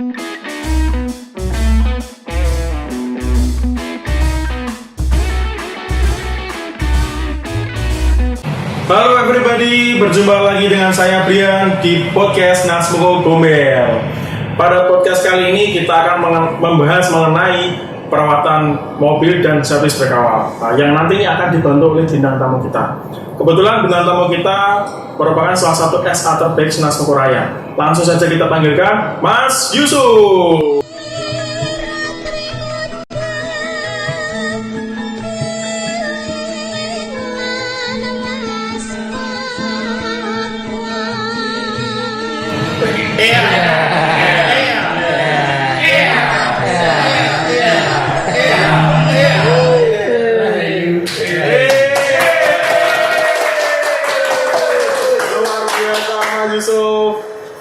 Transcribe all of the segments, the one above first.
Halo everybody, berjumpa lagi dengan saya Brian di podcast Nasmoko Gombel. Pada podcast kali ini kita akan membahas mengenai perawatan mobil dan servis berkawal yang nantinya akan dibantu oleh bintang tamu kita. Kebetulan bintang tamu kita merupakan salah satu SA terbaik Nasmoko Raya. Langsung saja kita panggilkan Mas Yusuf.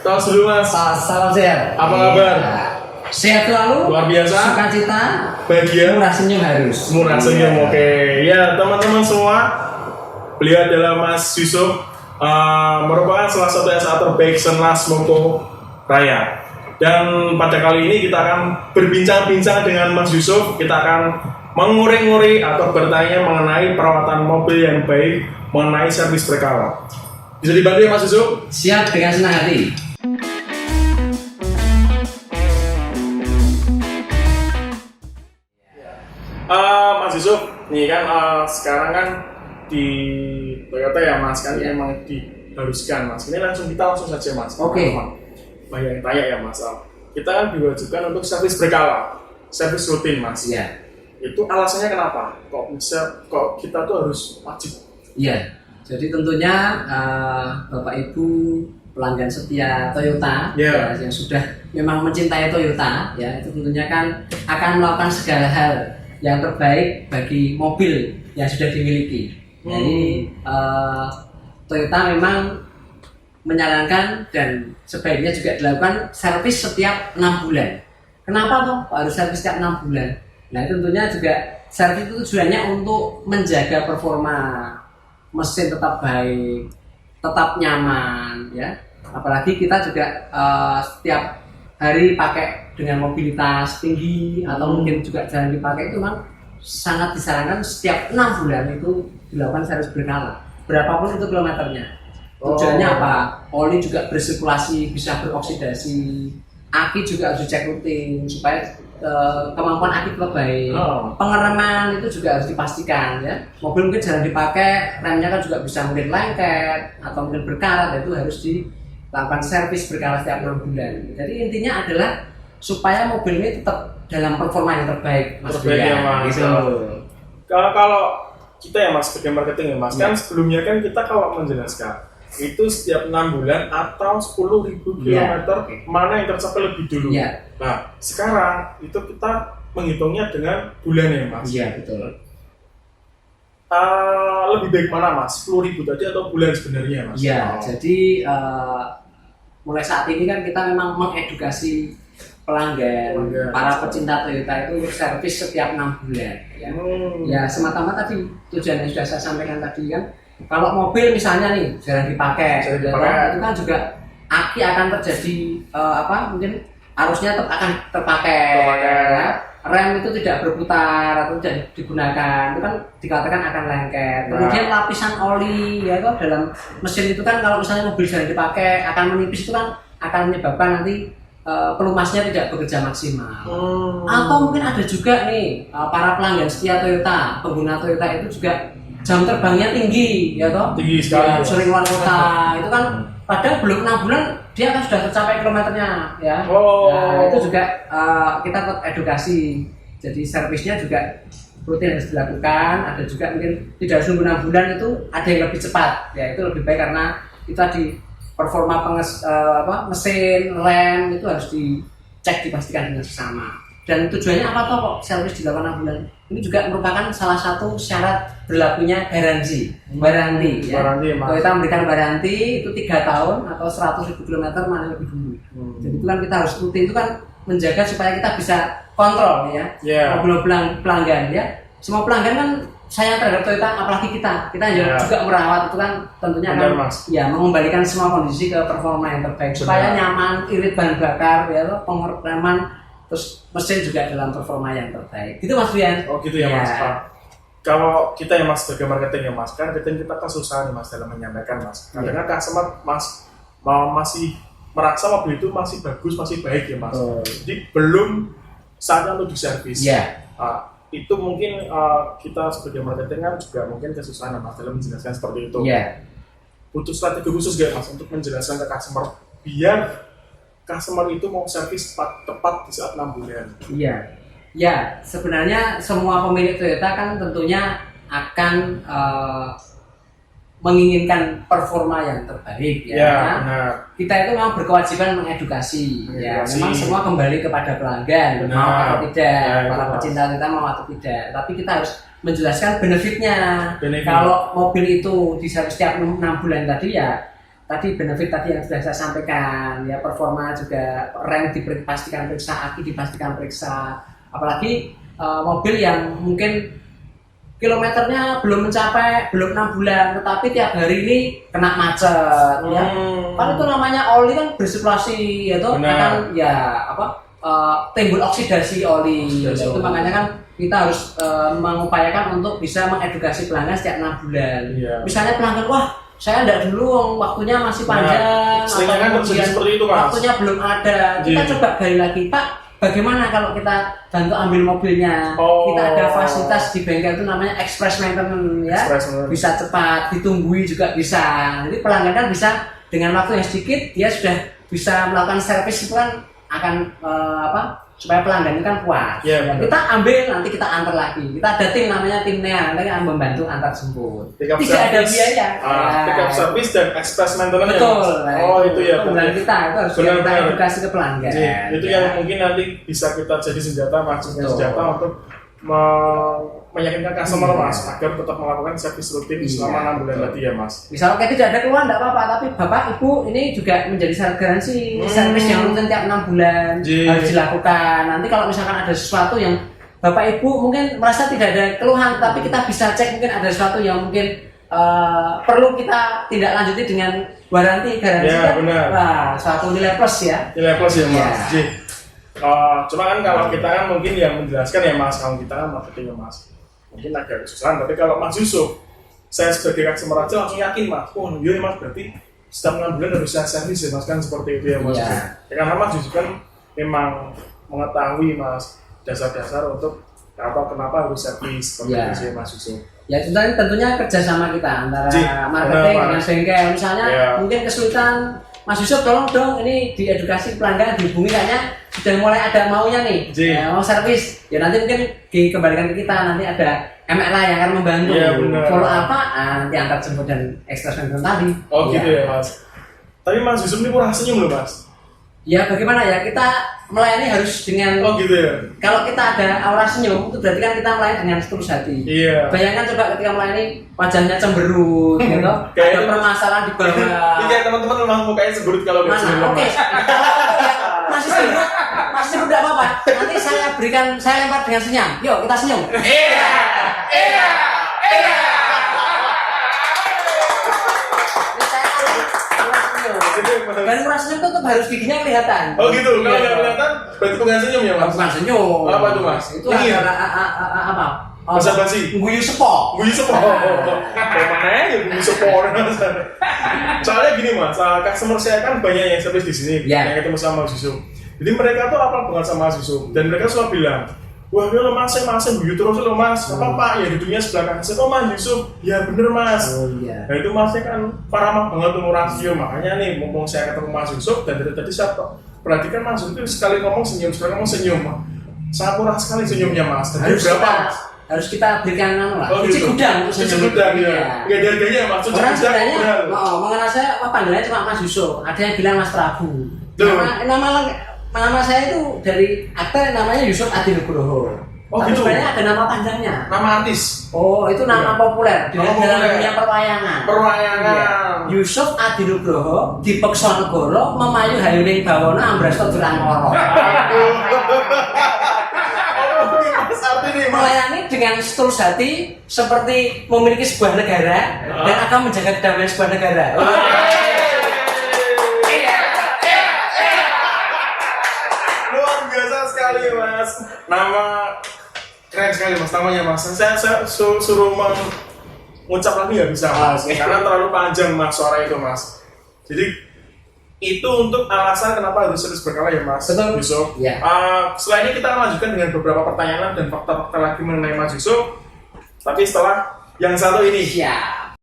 Tos dulu Mas. Salam sehat. Apa kabar? Sehat selalu. Luar biasa. Sukacita. Bahagia. Murah senyum harus. Murah senyum. Oke. Ya teman-teman semua, beliau adalah Mas Yusuf, merupakan salah satu SA terbaik Nasmoko Raya. Dan pada kali ini kita akan berbincang-bincang dengan Mas Yusuf. Kita akan mengurik-ngurik atau bertanya mengenai perawatan mobil yang baik, mengenai servis berkala. Bisa dibantu ya Mas Yusuf? Siap dengan senang hati. Mas Yusuf, nih kan sekarang kan di Toyota ya Mas, kan emang diharuskan Mas. Ini kita langsung saja Mas. Oke. Banyak yang tanya ya Mas. Kita kan diwajibkan untuk servis berkala, servis rutin Mas. Iya. Itu alasannya kenapa? Kok kita tuh harus wajib? Iya. Jadi tentunya Bapak Ibu pelanggan setia Toyota ya, yang sudah memang mencintai Toyota ya, itu tentunya kan akan melakukan segala hal yang terbaik bagi mobil yang sudah dimiliki. Jadi Toyota memang menyarankan dan sebaiknya juga dilakukan servis setiap 6 bulan. Kenapa toh harus servis setiap 6 bulan? Nah tentunya juga servis itu tujuannya untuk menjaga performa mesin tetap baik, tetap nyaman ya. Apalagi kita juga setiap hari pakai dengan mobilitas tinggi atau mungkin juga jarang dipakai, itu memang sangat disarankan setiap 6 bulan itu dilakukan servis berkala. Berapapun itu kilometernya. Tujuannya apa? Oli juga bersirkulasi, bisa beroksidasi. Aki juga harus dicek rutin supaya kemampuan aki tetap baik. Pengereman itu juga harus dipastikan ya. Mobil mungkin jarang dipakai, remnya kan juga bisa mungkin lengket atau mungkin berkarat, itu harus dilakukan servis berkala setiap 6 bulan. Jadi intinya adalah supaya mobil ini tetap dalam performa yang terbaik, Mas. Terbaik ya Mas. Gitu. Kalau kita ya Mas, sebagai marketing ya Mas, kan sebelumnya kan kita kalau menjelaskan itu setiap 6 bulan atau 10.000 kilometer mana yang tercapai lebih dulu. Nah sekarang itu kita menghitungnya dengan bulan ya Mas. Iya betul. Lebih baik mana Mas? 10.000 tadi atau bulan sebenarnya Mas? Iya. Jadi mulai saat ini kan kita memang mengedukasi pelanggan, para pecinta Toyota itu servis setiap 6 bulan. Ya semata-mata tadi tujuan yang sudah saya sampaikan tadi kan. Kalau mobil misalnya nih jarang dipakai, itu kan juga aki akan terjadi mungkin arusnya akan terpakai. Ya. Rem itu tidak berputar atau tidak digunakan, itu kan dikatakan akan lengket. Kemudian lapisan oli ya itu dalam mesin itu kan kalau misalnya mobil jarang dipakai akan menipis, itu kan akan menyebabkan nanti pelumasnya tidak bekerja maksimal. Atau mungkin ada juga nih para pelanggan setia Toyota, pengguna Toyota itu juga jam terbangnya tinggi ya toh, tinggi sekali, sering luar kota, itu kan padahal belum 6 bulan dia kan sudah tercapai kilometernya ya. Nah, itu juga kita tetap edukasi, jadi servisnya juga rutin harus dilakukan. Ada juga mungkin tidak harus nunggu 6 bulan, itu ada yang lebih cepat ya, itu lebih baik karena kita di performa mesin, rem itu harus dicek, dipastikan dengan sesama. Dan tujuannya apa toh kok servis dilakukan 6 bulan? Ini juga merupakan salah satu syarat berlakunya garansi. Ya. Toyota memberikan garansi itu 3 tahun atau 100.000 km mana lebih dulu. Jadi itu kan kita harus rutin, itu kan menjaga supaya kita bisa kontrol ya. Mobil pelanggan ya. Semua pelanggan kan sayang terhadap Toyota, apalagi kita juga merawat itu kan tentunya benar, akan Mas. ya mengembalikan semua kondisi ke performa yang terbaik supaya nyaman, irit bahan bakar, ya pengereman, terus mesin juga dalam performa yang terbaik. Gitu Mas Brian. Oh gitu ya Mas. Kalau kita ya Mas sebagai marketing ya Mas, kan kita kan susah nih Mas dalam menyampaikan Mas. Kadang customer Mas masih merasa mobil itu masih bagus, masih baik ya Mas. Jadi belum saatnya untuk diservis. Itu mungkin kita sebagai marketing kan juga mungkin kesusahan Mas dalam menjelaskan seperti itu. Butuh strategi khusus gak Mas untuk menjelaskan ke customer biar customer itu mau servis tepat di saat 6 bulan. Ya, sebenarnya semua pemilik Toyota kan tentunya akan menginginkan performa yang terbaik benar. Kita itu memang berkewajiban mengedukasi. Ya, memang semua kembali kepada pelanggan, mau atau tidak, para pecinta Toyota mau atau tidak. Tapi kita harus menjelaskan benefitnya. Kalau mobil itu diservis setiap 6 bulan tadi tadi benefit tadi yang sudah saya sampaikan, ya performa juga, rem dipastikan periksa, aki dipastikan periksa. Apalagi mobil yang mungkin kilometernya belum mencapai 6 bulan, tetapi tiap hari ini kena macet, ya. Kan itu namanya oli kan bersirkulasi, yaitu akan timbul oksidasi oli. Itu makanya kan kita harus mengupayakan untuk bisa mengedukasi pelanggan setiap 6 bulan. Misalnya pelanggan, wah saya enggak dulu, waktunya masih panjang, seperti itu, Mas. Waktunya belum ada. Kita coba gali lagi, Pak. Bagaimana kalau kita bantu ambil mobilnya? Kita ada fasilitas di bengkel itu namanya express maintenance, ya. Bisa cepat, ditunggui juga bisa. Jadi pelanggan kan bisa dengan waktu yang sedikit dia sudah bisa melakukan servis, itu kan akan supaya pelanggan itu kan puas. Kita ambil, nanti kita antar lagi. Kita ada tim namanya timnya, nanti akan membantu antar jemput. Tidak ada biaya. Pick up service dan express maintenance. Betul. Itu ya. Pelanggan kita itu harus kita edukasi ke pelanggan. Itu yang mungkin nanti bisa kita jadi senjata untuk meyakinkan customer Mas agar tetap melakukan servis rutin selama 6 bulan tadi ya Mas. Misalnya tidak ada keluhan tidak apa-apa, tapi Bapak Ibu ini juga menjadi syarat garansi servis yang rutin tiap 6 bulan harus dilakukan. Nanti kalau misalkan ada sesuatu yang Bapak Ibu mungkin merasa tidak ada keluhan, tapi kita bisa cek mungkin ada sesuatu yang mungkin perlu kita tidak lanjuti dengan garansi benar. Wah, suatu nilai plus ya. Nilai plus ya Mas. Cuma kan kalau kita kan mungkin yang menjelaskan ya Mas, kalau kita kan marketing ya Mas, mungkin agak kesusahan. Tapi kalau Mas Yusuf, saya sebagai customer aja langsung yakin Mas, iya Mas, berarti setiap 6 bulan harus saya servis ya Mas, kan seperti itu ya Mas. Karena Mas Yusuf kan memang mengetahui Mas dasar-dasar untuk kenapa harus servis seperti itu ya Mas Yusuf. Ya tentunya kerjasama kita antara marketing dengan bengkel. Misalnya mungkin kesulitan Mas Yusuf, tolong dong ini diedukasi pelanggan, dihubungi kayaknya sudah mulai ada maunya nih, mau servis. Ya nanti mungkin dikembalikan ke kita, nanti ada MLA yang akan membantu. Follow apa? Nanti antar jemput dan express maintenance tadi. Gitu ya Mas. Tapi Mas Yusuf ini kurang senyum loh Mas. Ya bagaimana ya, kita melayani harus dengan gitu ya. Kalau kita ada aura senyum, itu berarti kan kita melayani dengan setulus hati. Bayangkan coba ketika melayani wajahnya cemberut, gitu. Ada permasalahan di bawah. Kayak teman-teman memang mukanya cemberut kalau nggak senyum. Masih cemberut tidak apa-apa. Nanti saya lempar dengan senyum. Yuk kita senyum. Dan murah senyum itu tetap harus giginya kelihatan. Gitu. Kalau nggak kelihatan, berarti bukan senyum ya Mas? Bukan senyum. Apa tuh Mas? Itu apa? Basa-basi. Guyu sepok. Guyu sepok. Guyu sepok. Soalnya gini Mas, customer saya kan banyak yang servis di sini, yang ketemu sama Mas Yusuf. Jadi mereka tuh apa banget sama Mas Yusuf, dan mereka selalu bilang, wah ya lo Mas guyu terus lo Mas, apa ya di dunia sebelah kanan. Mas Yusuf, ya bener Mas. Nah itu Masnya kan parah banget tuh rasio, makanya nih mumpung saya ketemu Mas Yusuf dan dari tadi saya perhatikan Mas Yusuf itu sekali ngomong senyum, sangat murah sekali senyumnya Mas. Tapi berapa Mas? Harus kita berikan cuci gudang untuk senyum. Ya. Nggak ada harganya Mas, cuci orang gudang. Sebenarnya, mengenal saya panggilannya cuma Mas Yusuf. Ada yang bilang Mas Prabu. Nama saya itu dari aktor namanya Yusuf Adi Nugroho. Tapi gitu. sebenarnya ada nama panjangnya. Nama artis. Itu nama populer dalam dunia perwayangan. Yusuf Adi Nugroho dipeksa negara memayu hayuning bawana ambrasta durang loro. Mas arti nih melayani dengan setulus hati seperti memiliki sebuah negara dan akan menjaga kedamaian sebuah negara. Luar biasa sekali Mas. Nama keren sekali Mas namanya Mas. Saya suruh mengucap lagi nggak bisa Mas, karena terlalu panjang Mas suara itu Mas. Jadi itu untuk alasan kenapa harus terus berkala ya Mas Yusuf. Ya. Setelah ini kita akan lanjutkan dengan beberapa pertanyaan dan fakta-fakta lagi mengenai Mas Yusuf. Tapi setelah yang satu ini. Ya.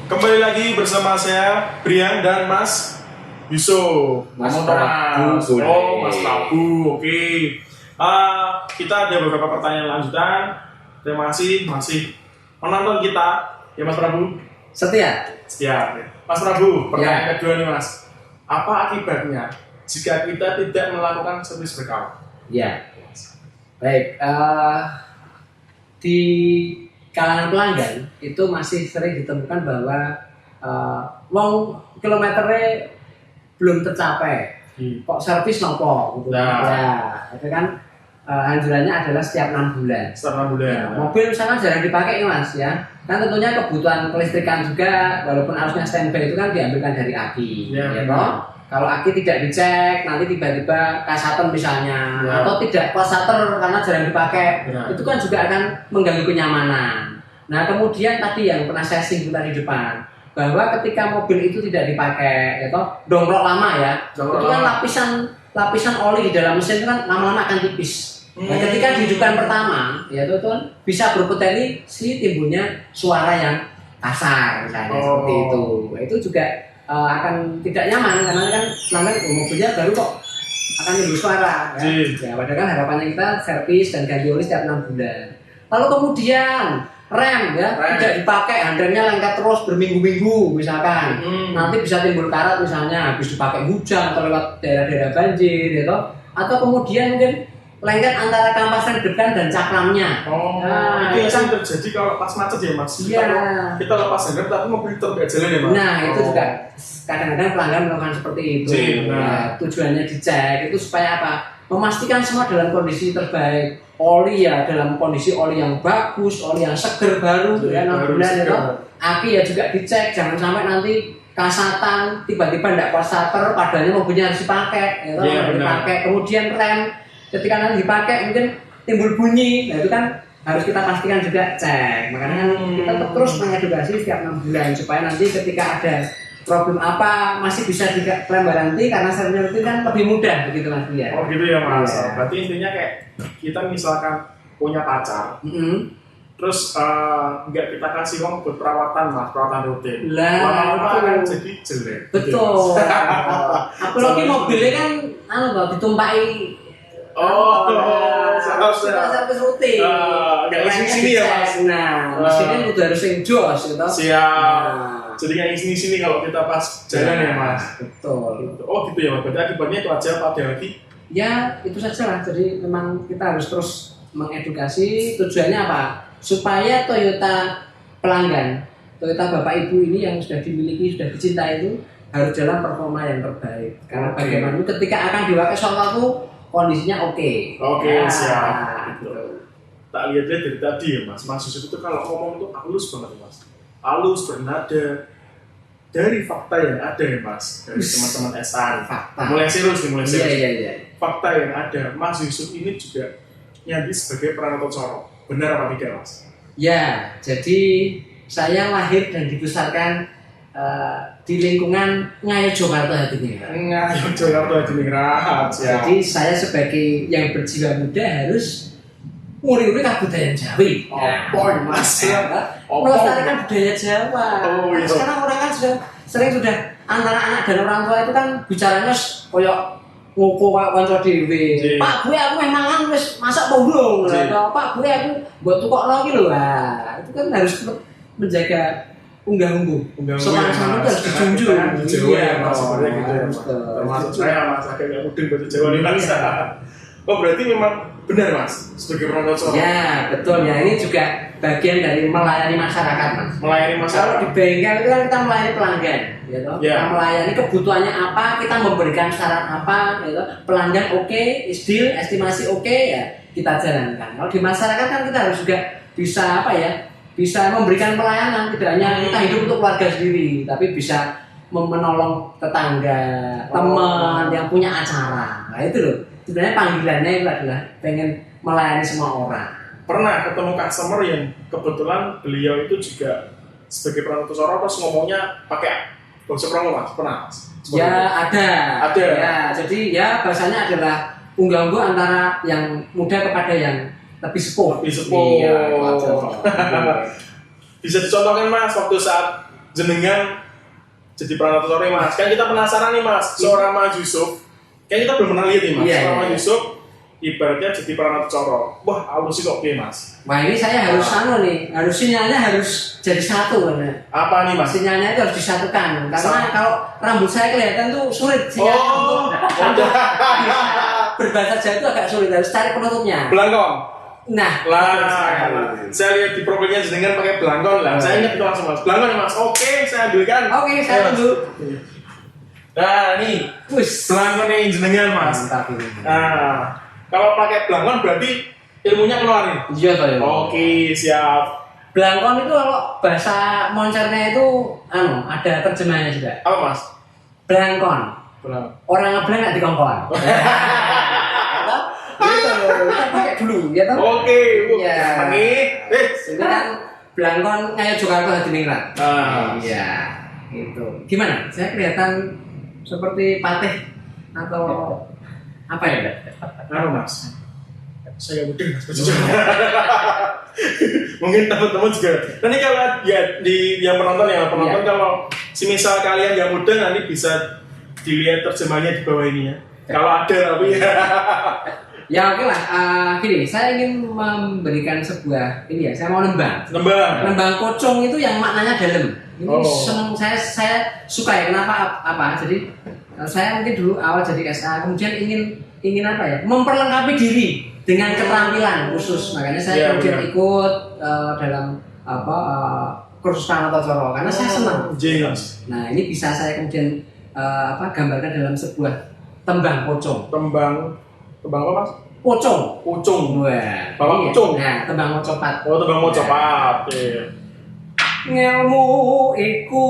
Kembali lagi bersama saya Brian dan Mas Yusuf. Mas Ngomong Prabu. Mas. Oh Mas Prabu, oke. Kita ada beberapa pertanyaan lanjutan. Terima kasih masih menonton kita. Ya Mas Prabu. Setia. Mas Prabu, pertanyaan kedua nih Mas. Apa akibatnya jika kita tidak melakukan servis berkala? Ya. Baik. Di kalangan pelanggan itu masih sering ditemukan bahwa wong kilometernya belum tercapai. Kok servis nopo gitu. Ya, itu kan anjurannya adalah setiap 6 bulan. Setiap 6 bulan. Ya, mobil misalkan jarang dipakai nih Mas ya. Kan tentunya kebutuhan kelistrikan juga, walaupun arusnya standby itu kan diambilkan dari aki. Ya toh? Kalau aki tidak dicek, nanti tiba-tiba kasator misalnya, atau tidak kasator karena jarang dipakai, itu kan juga akan mengganggu kenyamanan. Nah kemudian tadi yang pernah saya singgung tadi di depan, bahwa ketika mobil itu tidak dipakai, ya toh, dongkrok lama ya, itu kan lapisan oli di dalam mesin itu kan lama-lama akan tipis. Nah, ketika dihidupkan pertama, ya itu kan bisa berpotensi timbulnya suara yang kasar misalnya seperti itu. Nah, itu juga akan tidak nyaman karena kan pelanggan mobilnya baru kok akan timbul suara. Ya, padahal kan harapannya kita servis dan ganti oli setiap 6 bulan. Lalu kemudian rem tidak dipakai, handremnya lengket terus berminggu-minggu misalkan. Nanti bisa timbul karat misalnya habis dipakai hujan atau lewat daerah-daerah banjir, gitu. Atau kemudian mungkin lengket antara kampas rem depan dan cakramnya. Nah, itu yang sering terjadi kalau pas macet ya Mas. Kita lepas handrem tapi mobil tetap nggak jalan ya Mas. Nah itu juga kadang-kadang pelanggan melakukan seperti itu. Tujuannya dicek itu supaya apa? Memastikan semua dalam kondisi terbaik. Oli ya dalam kondisi oli yang bagus, oli yang seger baru, ya 6 bulan itu. Aki ya juga dicek, jangan sampai nanti kasatan tiba-tiba tidak pas starter, padahal mobilnya harus dipakai, dipakai. Kemudian rem ketika nanti dipakai mungkin timbul bunyi, nah itu kan harus kita pastikan juga cek. Makanya kan kita terus mengedukasi setiap 6 bulan supaya nanti ketika ada problem apa masih bisa diklaim garansi karena servisnya itu kan lebih mudah begitu Mas Dia. Oh gitu ya Mas. Berarti intinya kayak kita misalkan punya pacar, terus nggak kita kasih uang buat perawatan rutin. Lama-lama kan jadi jelek. Betul. Apalagi mobilnya kan ditumpahi. Servis rutin. Nggak sini ya Mas. Nah, mesinnya udah harus yang jos gitu. Siap. Jadi kayak sini kalau kita pas jalan ya Mas. Betul. Oh gitu ya Mas. Berarti akibatnya itu aja apa ada lagi? Ya itu saja lah. Jadi memang kita harus terus mengedukasi. Tujuannya apa? Supaya Toyota pelanggan, Toyota Bapak Ibu ini yang sudah dimiliki, sudah dicintai itu harus dalam performa yang terbaik. Karena bagaimana ketika akan dipakai suatu kondisinya oke. Siap. Tak lihat-lihat dari tadi ya Mas Yusuf itu kalau ngomong itu halus banget Mas. Halus, bernada dari fakta yang ada ya Mas, dari teman-teman SR. Mulai serius. Iya. Fakta yang ada, Mas Yusuf ini juga nyadi sebagai Pranoto Coro. Benar apa tidak Mas? Ya, jadi saya lahir dan dibesarkan di lingkungan Ngayo Jakarta Hadiningrat. Ngayo Jakarta Hadiningrat. Jadi saya sebagai yang berjiwa muda harus nguri-nguri kebudayaan Jawi. Mas. Melestarikan budaya Jawa. Sekarang orang kan sudah antara anak dan orang tua itu kan bicaranya koyok nguku kanca dhewe. Pak gue aku memang wis masak bonggong. Pak gue aku buat tukokno iki lho. Itu kan harus menjaga unggah-ungguh. Sopan santun harus dijunjung. Iya, Mas. Termasuk saya Mas agak mudeng bahasa Jawa nih Mas. Oh berarti memang benar Mas, sebagai perantau coro. Ya betul ya, ini juga bagian dari melayani masyarakat Mas. Melayani Kalau masyarakat. di bengkel itu kan kita melayani pelanggan, gitu. Ya. Kita melayani kebutuhannya apa, kita memberikan saran apa, gitu. Pelanggan oke, deal, estimasi oke, ya kita jalankan. Kalau di masyarakat kan kita harus juga bisa apa ya, bisa memberikan pelayanan, tidak hanya kita hidup untuk keluarga sendiri, tapi bisa menolong tetangga, teman yang punya acara. Nah itu loh, sebenarnya panggilannya itu adalah pengen melayani semua orang. Pernah ketemu customer yang kebetulan beliau itu juga sebagai perantau coro terus ngomongnya pakai bahasa Prango Mas, pernah Mas? Ya ada. Ya, jadi ya bahasanya adalah unggah-ungguh antara yang muda kepada yang lebih sepuh. Lebih sepuh. Iya, itu aja. Bisa dicontohkan Mas waktu saat jenengan jadi perantau coro Mas. Kan kita penasaran nih Mas, seorang Mas Yusuf. Kan kita belum pernah lihat nih Mas, seorang Mas Yusuf ibaratnya jadi perantau coro. Wah, halus kok Mas. Wah ini saya harus harus sinyalnya harus jadi satu kan. Apa nih Mas? Sinyalnya itu harus disatukan karena kalau rambut saya kelihatan tuh sulit sinyalnya untuk berbahasa Jawa itu agak sulit, harus cari penutupnya. Belangkon. Nah, saya lihat di profilnya jenengan pakai belangkon lah. Saya ingat itu langsung Mas. Belangkon ya Mas. Oke, saya ambilkan. Oke, saya tunggu. Nah, nih. Belangkon yang jenengan Mas. Mantap ini. Nah, kalau pakai belangkon berarti ilmunya keluar nih. Iya toh ya. Oke, siap. Belangkon itu kalau bahasa moncernya itu ada terjemahannya juga. Apa Mas? Belangkon. Belangkon. Orang ngeblank nggak dikongkon. Gitu, kita pakai dulu ya toh. Oke, ya. Ini kan belangkon kayak Jakarta Hadiningrat. Iya. Gitu. Gimana? Saya kelihatan seperti patih atau apa ya? Mas. Saya mungkin Mas. Mungkin teman-teman juga. Nanti kalau ya di yang penonton kalau semisal kalian yang muda nanti bisa dilihat terjemahnya di bawah ini ya. Kalau ada tapi ya. Ya oke lah, gini, saya ingin memberikan sebuah ini ya, saya mau nembang pocong itu yang maknanya dalam. Ini seneng, saya suka ya, kenapa apa? Jadi saya mungkin dulu awal jadi SA, kemudian ingin apa ya, memperlengkapi diri dengan keterampilan khusus. Makanya saya kemudian ikut dalam kursus perantau coro karena saya senang. Nah ini bisa saya kemudian gambarkan dalam sebuah tembang pocong. Tembang apa Mas? Pocong. Wah. Bapak pocong. Nah, tembang mocopat. Oh, tembang mocopat. Iya. Ngelmu iku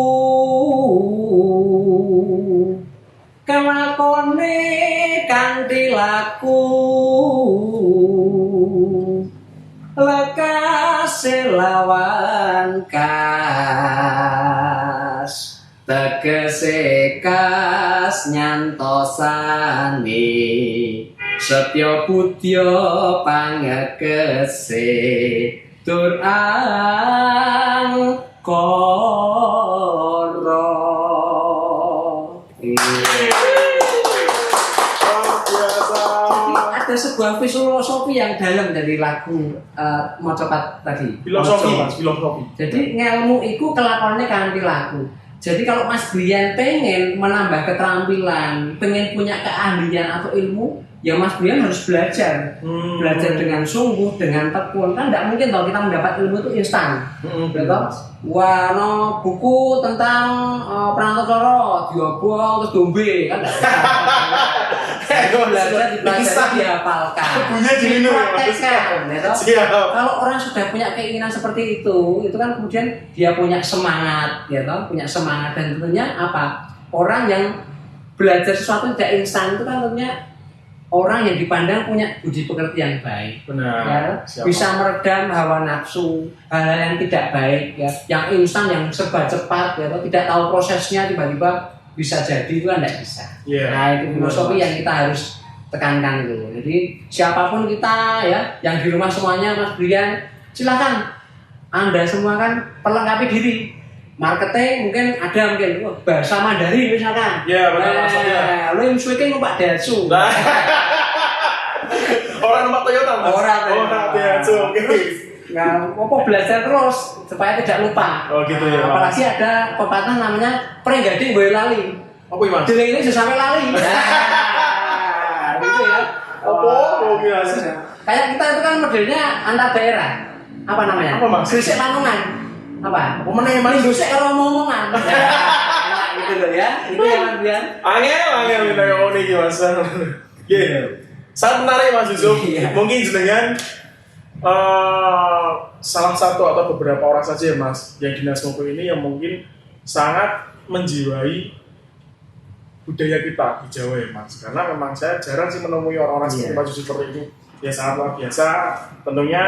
kelakone kanthi laku lekas lawan kas tegese kas nyantosane setya budya pangekese tur angkara. Ada sebuah filosofi yang dalam dari lagu mocopat tadi. Filosofi. Jadi ngelmu iku kelakonnya kanthi laku. Jadi kalau Mas Brian pengen menambah keterampilan, pengen punya keahlian atau ilmu, ya Mas Brian harus belajar. Belajar dengan sungguh, dengan tekun. Kan tidak mungkin kalau kita mendapat ilmu itu instan. Betul? Wah, no, buku tentang perantau coro, diobong, terus dombe, kan belajar dipelajari, dihafalkan, dipraktekkan. Kalau orang sudah punya keinginan seperti itu kan kemudian dia punya semangat, ya toh, punya semangat dan tentunya apa? Orang yang belajar sesuatu tidak instan itu kan tentunya orang yang dipandang punya budi pekerti yang baik. Benar. Ya, bisa meredam hawa nafsu, hal yang tidak baik, ya, yang instan, yang serba cepat, ya, tidak tahu prosesnya tiba-tiba bisa jadi itu kan tidak bisa. Nah itu filosofi yang kita harus tekankan itu. Jadi siapapun kita ya, yang di rumah semuanya Mas Brian, silakan Anda semua kan perlengkapi diri. Marketing mungkin ada bahasa Mandarin misalkan. Iya benar maksudnya. Lo yang suka numpak Daihatsu. Orang numpak Toyota Mas. Orang Daihatsu. Oke. Nah, apa belajar terus supaya tidak lupa. Oh gitu ya. Apalagi ada pepatah namanya pringgading boyo lali. Apa Mas? Deling ini sudah sampai lali. Nah, gitu ya. Apa? Oh iya. Kayak kita itu kan modelnya antar daerah. Apa namanya? Apa, Mas? Gresik Manungan. Apa? Pemenang Mas. Gresik karo omongan. Enak gitu loh ya. Itu ya Mas Bian. Angel minta ngomong nih Mas. Iya. Sangat menarik Mas Yusuf. Iya. Mungkin jenengan salah satu atau beberapa orang saja ya Mas yang Dinas Moko ini yang mungkin sangat menjiwai budaya kita di Jawa ya Mas. Karena memang saya jarang sih menemui orang-orang seperti Mas Yusuf seperti ini. Ya sangat luar biasa. Tentunya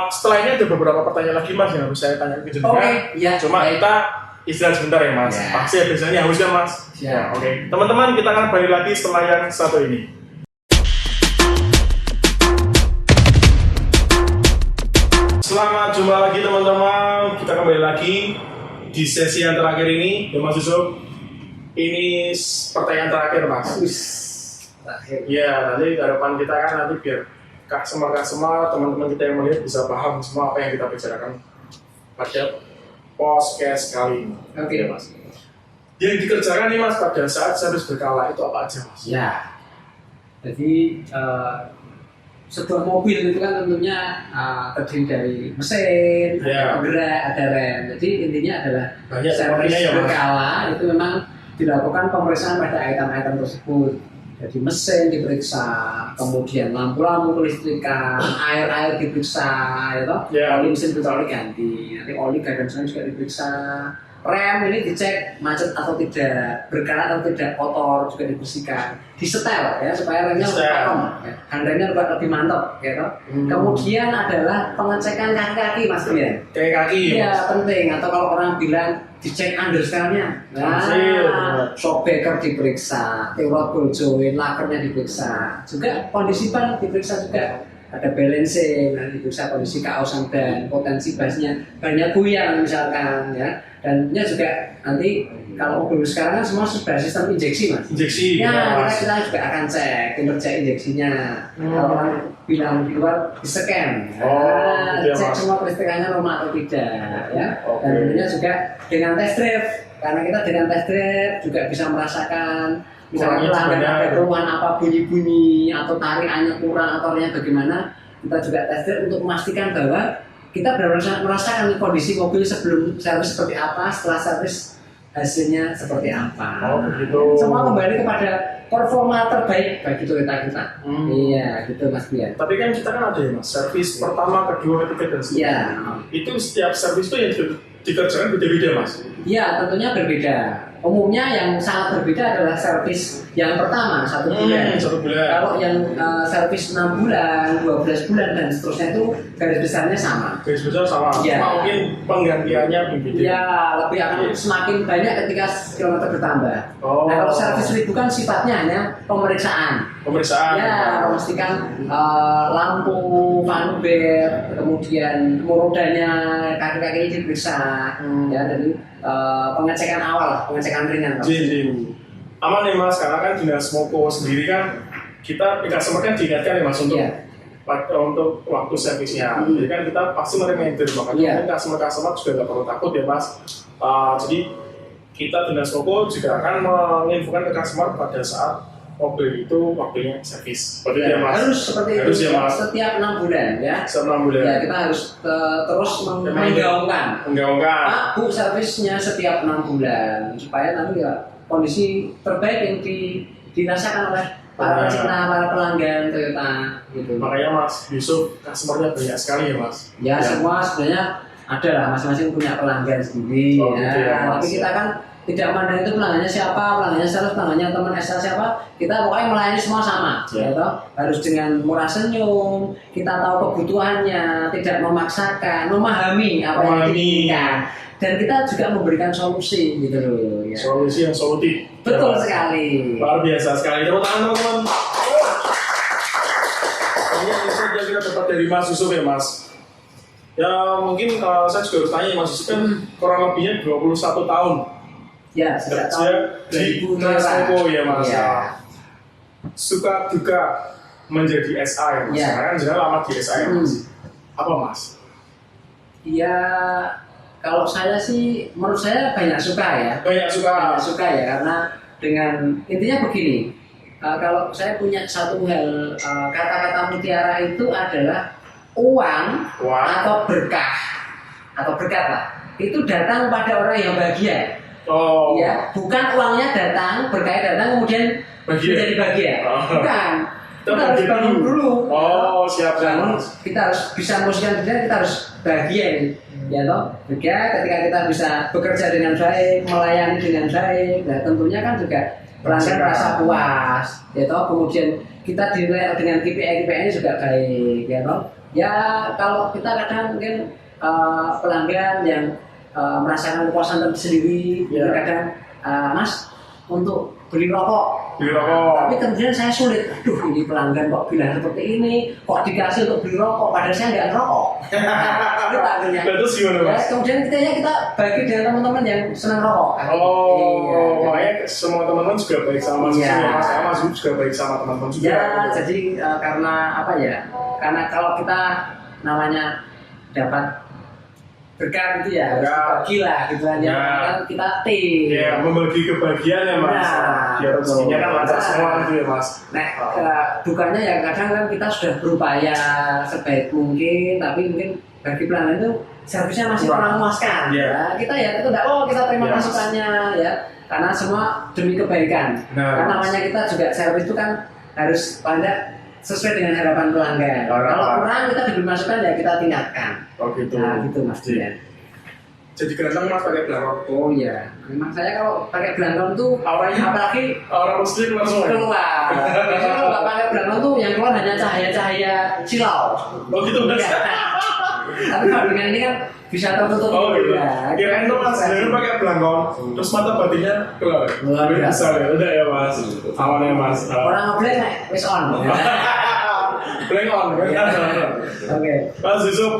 setelah ini ada beberapa pertanyaan lagi Mas yang harus saya tanya ke jenengan. Ya. Cuma kita istirahat sebentar ya Mas. Ya. Pasti biasanya haus kan Mas. Ya. Oke. Teman-teman kita akan balik lagi setelah yang satu ini. Selamat jumpa lagi teman-teman. Kita kembali lagi di sesi yang terakhir ini ya Mas Yusuf. Ini pertanyaan terakhir Mas. Terakhir. Ya, nanti harapan kita kan nanti biar customer teman-teman kita yang melihat bisa paham semua apa yang kita bicarakan pada podcast kali ini. Oke Mas. Yang dikerjakan nih Mas pada saat servis berkala itu apa aja Mas? Ya. Jadi sebuah mobil itu kan tentunya terdiri dari mesin, ada penggerak, ada rem. Jadi intinya adalah Banyak servis ya, Mas. berkala itu memang dilakukan pemeriksaan pada item-item tersebut. Jadi mesin diperiksa, kemudian lampu-lampu kelistrikan, air diperiksa, oli mesin diperiksa, oli ganti, nanti oli gardan juga diperiksa, rem ini dicek macet atau tidak, berkarat atau tidak, kotor juga dibersihkan, disetel ya supaya remnya lebih pakem, ya. Handremnya lebih mantap, gitu. Kemudian adalah pengecekan kaki-kaki Mas Brian. Kaki. Iya penting. Atau kalau orang bilang dicek understyle-nya, shockbreaker diperiksa, teorot ball joint, lakernya diperiksa, juga kondisi ban diperiksa juga. Ada balancing, nanti diperiksa kondisi kaosan dan potensi bannya goyang misalkan ya. Dan ini juga nanti kalau mobil sekarang kan semua sudah sistem injeksi Mas. Injeksi. Ya, kita juga akan cek kinerja injeksinya. Kalau orang bilang di luar di scan, cek semua kelistrikannya normal atau tidak, ya. Dan tentunya juga dengan test drive, karena kita dengan test drive juga bisa merasakan misalnya pelanggan ada keluhan apa bunyi-bunyi atau tarikannya kurang atau lainnya bagaimana, kita juga test drive untuk memastikan bahwa kita benar-benar merasakan kondisi mobil sebelum servis seperti apa, setelah servis hasilnya seperti apa. Oh begitu. Semua kembali kepada performa terbaik bagi Toyota kita. Iya, gitu Mas Bian. Tapi kan kita kan ada ya Mas, servis pertama, kedua, ketiga dan seterusnya. Iya. Itu setiap servis itu yang dikerjakan beda-beda Mas. Iya, tentunya berbeda. Umumnya yang sangat berbeda adalah servis yang pertama 1 bulan. 1 bulan. Kalau yang servis 6 bulan, 12 bulan dan seterusnya itu garis besarnya sama. Garis besar sama. Ya. Cuma mungkin penggantiannya berbeda. Ya, lebih akan semakin banyak ketika kilometer bertambah. Oh. Nah, kalau servis itu kan sifatnya hanya pemeriksaan. Pemeriksaan. Ya, memastikan lampu, vanbed, kemudian rodanya, kaki-kakinya diperiksa. Ya, jadi pengecekan awal, pengecekan ringan. Jadi aman ya Mas, karena kan Dinas Moko sendiri kan kita customer kan diingatkan ya Mas untuk waktu servisnya. Jadi kan kita pasti mereminder, makanya mungkin customer juga nggak perlu takut ya Mas. Jadi kita Dinas Moko juga akan menginfokan ke customer pada saat mobil itu waktunya servis. Seperti itu ya Mas. Harus seperti harus itu. Ya, Mas. Setiap 6 bulan ya. Setiap 6 bulan. Ya, kita harus terus menggaungkan. Pak, Bu, servisnya setiap 6 bulan supaya nanti ya kondisi terbaik yang dirasakan oleh para pecinta, para pelanggan Toyota gitu. Makanya Mas Yusuf customernya banyak sekali ya Mas. Ya, semua sebenarnya ada lah, masing-masing punya pelanggan sendiri ya. Tapi kita kan tidak memandang itu pelanggannya siapa, pelanggannya teman siapa, kita pokoknya melayani semua sama, ya toh. Harus dengan murah senyum, kita tahu kebutuhannya, tidak memaksakan, memahami apa yang diinginkan, dan kita juga memberikan solusi gitu loh. Ya. Solusi yang solutif. Betul sekali. Luar biasa sekali. Tepuk tangan teman-teman. Ini yang saja kita dapat dari Mas Yusuf ya Mas. Ya mungkin saya juga harus tanya Mas Yusuf kan kurang lebihnya 21 tahun. Ya, sejak tahun di Dinas Moko ya Mas. Ya. Suka duka menjadi SA ya Mas. Karena kan jangan lama di SA ya Mas. Apa Mas? Iya, kalau saya sih, menurut saya banyak suka ya. Banyak suka ya, karena dengan intinya begini, kalau saya punya satu hal, kata-kata mutiara itu adalah uang atau berkah atau berkat lah. Itu datang pada orang yang bahagia. Ya, bukan uangnya datang, berkah datang kemudian menjadi bahagia. Bukan. Kita harus bangun dulu. Siap. Kita harus bisa memposisikan diri, kita harus bahagia ini. Ya toh, ketika kita bisa bekerja dengan baik, melayani dengan baik, nah tentunya kan juga pelanggan rasa puas. Ya toh, kemudian kita dinilai dengan KPI-KPI ini juga baik. Ya toh, ya kalau kita kadang mungkin pelanggan yang merasakan kepuasan tersendiri, kadang Mas untuk beli rokok. Tapi kemudian saya sulit. Aduh, ini pelanggan kok bilang seperti ini, kok dikasih untuk beli rokok, padahal saya nggak ngerokok. Sulit akhirnya. Terus gimana, Mas? Kemudian kita bagi dengan teman-teman yang senang rokok. Makanya semua teman-teman juga baik sama Mas. Mas juga baik sama teman-teman juga. Ya, jadi karena apa ya? Karena kalau kita namanya dapat berkat gitu ya, gila gitu kan, kan kita tim. Ya, membagi kebahagiaan ya Mas. Biar rezekinya kan lancar semua gitu ya Mas. Nah, dukanya ya kadang kan kita sudah berupaya sebaik mungkin, tapi mungkin bagi pelanggan itu servisnya masih kurang memuaskan. Ya, kita ya itu kita terima masukannya ya, karena semua demi kebaikan. Karena namanya kita juga servis itu kan harus pada sesuai dengan harapan pelanggan. Kalau kurang kita diberi masukan ya kita tingkatkan. Gitu. Nah, gitu Mas Dian. Jadi ganteng Mas pakai belangkon. Iya, memang saya kalau pakai belangkon tuh apalagi orang muslim langsung keluar. Biasanya kalau nggak pakai belangkon tuh yang keluar hanya cahaya-cahaya silau. Gitu Mas. Tapi kalau dengan ini kan bisa tertutup. Gitu. Kirain tuh Mas, jadi pakai belangkon, terus mata batinnya keluar. Bisa ya, udah ya Mas. Aman ya Mas. Orang ngebleng wis on. Blank on. Oke. Mas Yusuf,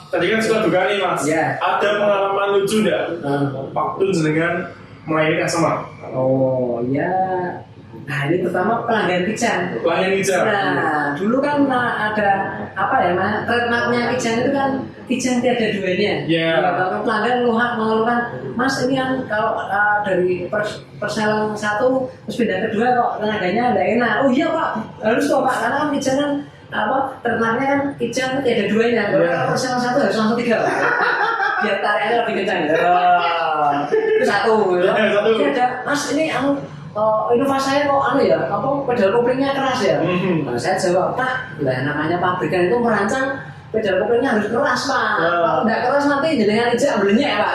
tadi kan suka duka nih Mas. Ada pengalaman lucu nggak waktu jenengan melayani customer? Ya. Nah ini pertama pelanggan Kijang. Nah dulu kan ada apa ya Mas? Trademarknya Kijang itu kan Kijang tiada duanya. Kalau pelanggan mengeluhkan, Mas ini kan kalau dari persenan satu terus pindah kedua kok tenaganya nggak enak. Oh iya Pak, harus kok Pak, karena kan Kijang kan trademarknya kan Kijang tiada duanya. Kalau persenan satu harus langsung 3 Pak. Biar tarikannya lebih kencang. Itu satu. Ini ada Mas ini inovasi saya kok pedal koplingnya keras ya. Nah, saya jawab, Pak, namanya pabrikan itu merancang pedal koplingnya harus keras Pak. Kalau nggak keras nanti jenengan ijak belinya ya Pak.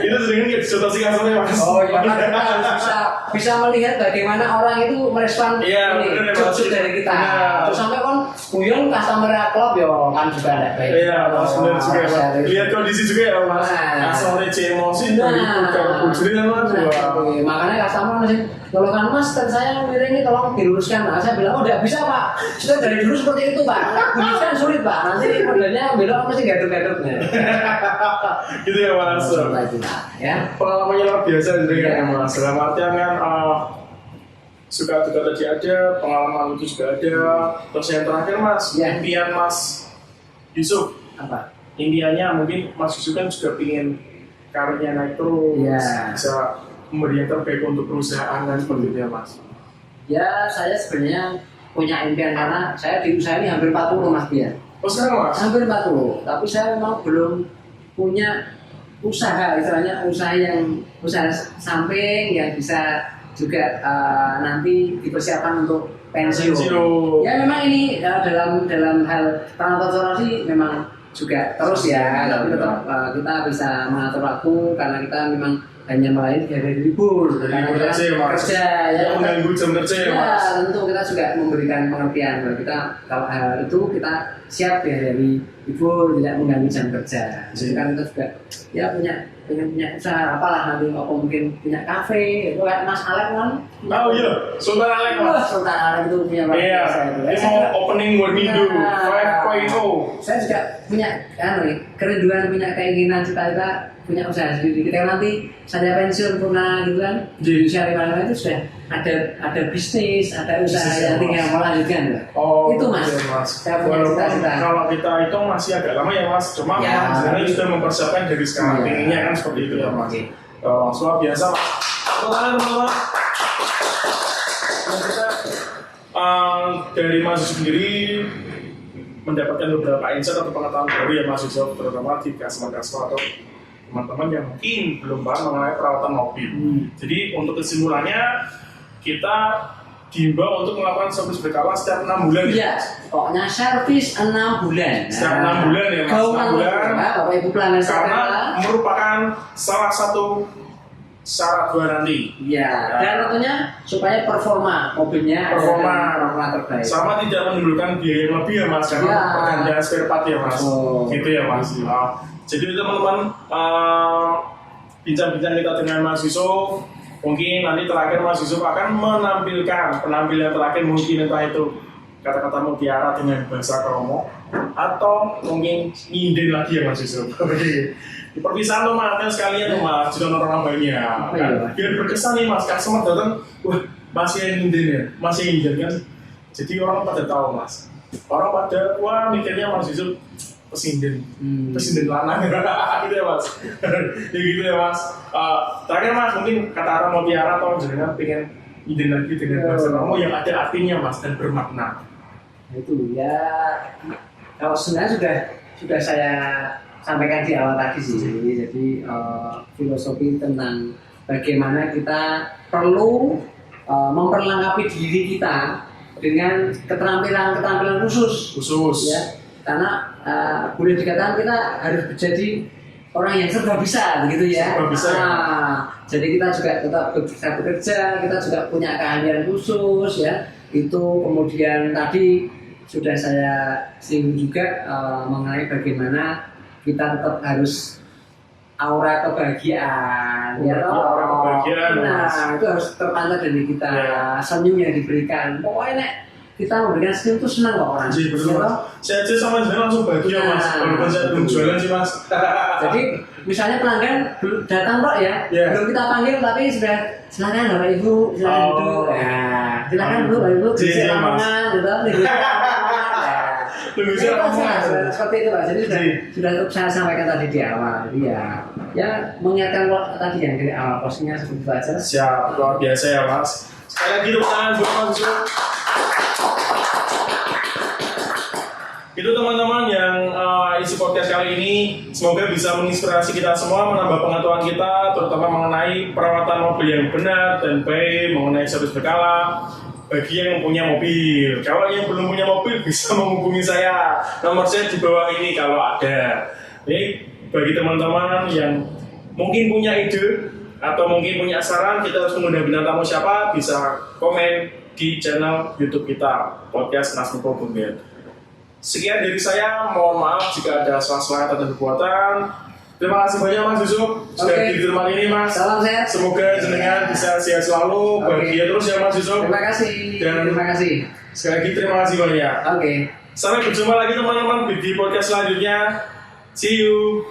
Itu jenengan gitu situasi kasarnya Mas. Iya kan kita harus bisa melihat bagaimana orang itu merespon job dari kita. Terus sampai kan guyon customer klub ya kan juga ada baik. Iya, Mas benar juga Mas. Lihat kondisi juga ya Mas. Customer emosi dari bukan bujuri Mas. Makanya customer masih tolongkan Mas, dan saya miring ini tolong diluruskan. Nah, saya bilang tidak bisa Pak. Sudah dari dulu seperti itu Pak. Bunyikan sulit Pak. Nanti modelnya belok mesti gaduk-gaduknya. Gitu ya Mas. Ya. Pengalamannya luar biasa juga ya Mas. Dalam artian kan suka duka tadi ada, pengalaman itu juga ada. Terus yang terakhir Mas, impian Mas Yusuf apa? Impiannya mungkin Mas Yusuf kan juga ingin karirnya naik terus, bisa memberi yang terbaik untuk perusahaan dan seperti itu ya Mas. Ya, saya sebenarnya punya impian karena saya di usaha ini hampir 40 Mas Bian. Sekarang Mas? Hampir 40, tapi saya memang belum punya usaha, istilahnya usaha samping yang bisa juga nanti dipersiapkan untuk pensiun. Ya memang ini dalam hal transportasi memang juga terus ya, tapi tetap kita bisa mengatur waktu karena kita memang hanya melayani dari libur karena kita kerja ya, mengganggu jam kerja ya Mas. Tentu kita juga memberikan pengertian bahwa kita kalau hal itu kita siap ya dari libur, tidak mengganggu jam kerja. Jadi kan kita juga ya punya usaha apalah nanti mungkin punya kafe itu kayak Mas Alek kan. Sultan Alek Mas. Sultan Alek itu punya dia mau opening Warmindo 5.0. Saya juga punya kerinduan, punya keinginan cita-cita punya usaha sendiri. Kita nanti saya pensiun purna gitu kan di usia 5 itu sudah ada bisnis, ada usaha yang tinggal melanjutkan. Itu Mas. Saya punya cita-cita. Kalau kita itu masih agak lama ya Mas, cuma sebenarnya sudah mempersiapkan dari sekarang. Inginnya kan seperti itu ya Mas. Luar biasa Mas. Teman-teman. kita dari mahasiswa sendiri mendapatkan beberapa insight atau pengetahuan baru ya mahasiswa, terutama di customer atau teman-teman yang mungkin belum paham mengenai perawatan mobil. Jadi untuk kesimpulannya kita diimbau untuk melakukan servis berkala setiap 6 bulan. Iya, pokoknya servis 6 bulan. Setiap 6 bulan ya mas, 6 bulan. Bapak Ibu pelanggan Karena merupakan salah satu syarat garansi. Iya, dan tentunya supaya performa mobilnya terbaik. Sama tidak menimbulkan biaya yang lebih ya mas, karena pergantian spare part ya mas. Gitu ya mas. Jadi teman-teman, bincang-bincang kita dengan mahasiswa, mungkin nanti terakhir mahasiswa akan menampilkan penampilan terakhir, mungkin entah itu kata-kata mutiara dengan bahasa kromo atau mungkin nyinden lagi ya mahasiswa. Di perpisahan lo mas, sekalian lo mas, juga orang banyak kan? Biar berkesan nih mas, customer datang, wah masih yang nyinden ya, masih nyinden kan. Jadi orang pada tahu mas, orang pada wah mikirnya mahasiswa pesinden lanang gitu ya mas. Ya gitu ya mas. Terakhir mas, mungkin kata-kata mutiara atau jangan pengen nyinden lagi dengan bahasa kromo yang ada artinya mas dan bermakna. Itu ya, kalau sebenarnya sudah saya sampaikan di awal tadi sih. Jadi filosofi tentang bagaimana kita perlu memperlengkapi diri kita dengan keterampilan khusus ya. Karena boleh dikatakan kita harus menjadi orang yang serba bisa begitu ya. Serba bisa. Jadi kita juga tetap bisa bekerja, kita juga punya keahlian khusus ya. Itu kemudian tadi sudah saya singgung juga mengenai bagaimana kita tetap harus aura kebahagiaan ya. Aura kebahagiaan. Nah, itu harus terpancar dari kita, senyum yang diberikan. Pokoknya kita memberikan senyum itu senang kok orang. Iya betul mas. Saya aja sama jenengan langsung bahagia mas. Walaupun saya belum jualan sih mas. Jadi misalnya pelanggan datang kok ya, belum kita panggil tapi sudah silakan Bapak Ibu, silakan duduk. Nah, silakan dulu Bapak Ibu bisa omongan gitu. Seperti itu Pak. Jadi sudah saya sampaikan tadi di awal. Jadi ya mengingatkan tadi yang dari awal postingnya seperti itu aja. Siap, luar biasa ya mas. Sekali lagi tepuk tangan buat mas. Itu teman-teman yang isi podcast kali ini semoga bisa menginspirasi kita semua, menambah pengetahuan kita terutama mengenai perawatan mobil yang benar dan baik, mengenai servis berkala bagi yang punya mobil. Kalau yang belum punya mobil bisa menghubungi saya, nomor saya di bawah ini kalau ada. Ini bagi teman-teman yang mungkin punya ide atau mungkin punya saran, kita harus mengundang bintang tamu siapa, bisa komen di channel YouTube kita Podcast Nasmiko Gombel. Sekian dari saya, mohon maaf jika ada salah-salah kata dan perbuatan. Terima kasih banyak Mas Yusuf sudah di tempat ini Mas. Salam sehat. Semoga jenengan bisa sehat selalu, bahagia terus ya Mas Yusuf. Terima kasih. Dan terima kasih. Sekali lagi terima kasih banyak. Oke. Sampai berjumpa lagi teman-teman di podcast selanjutnya. See you.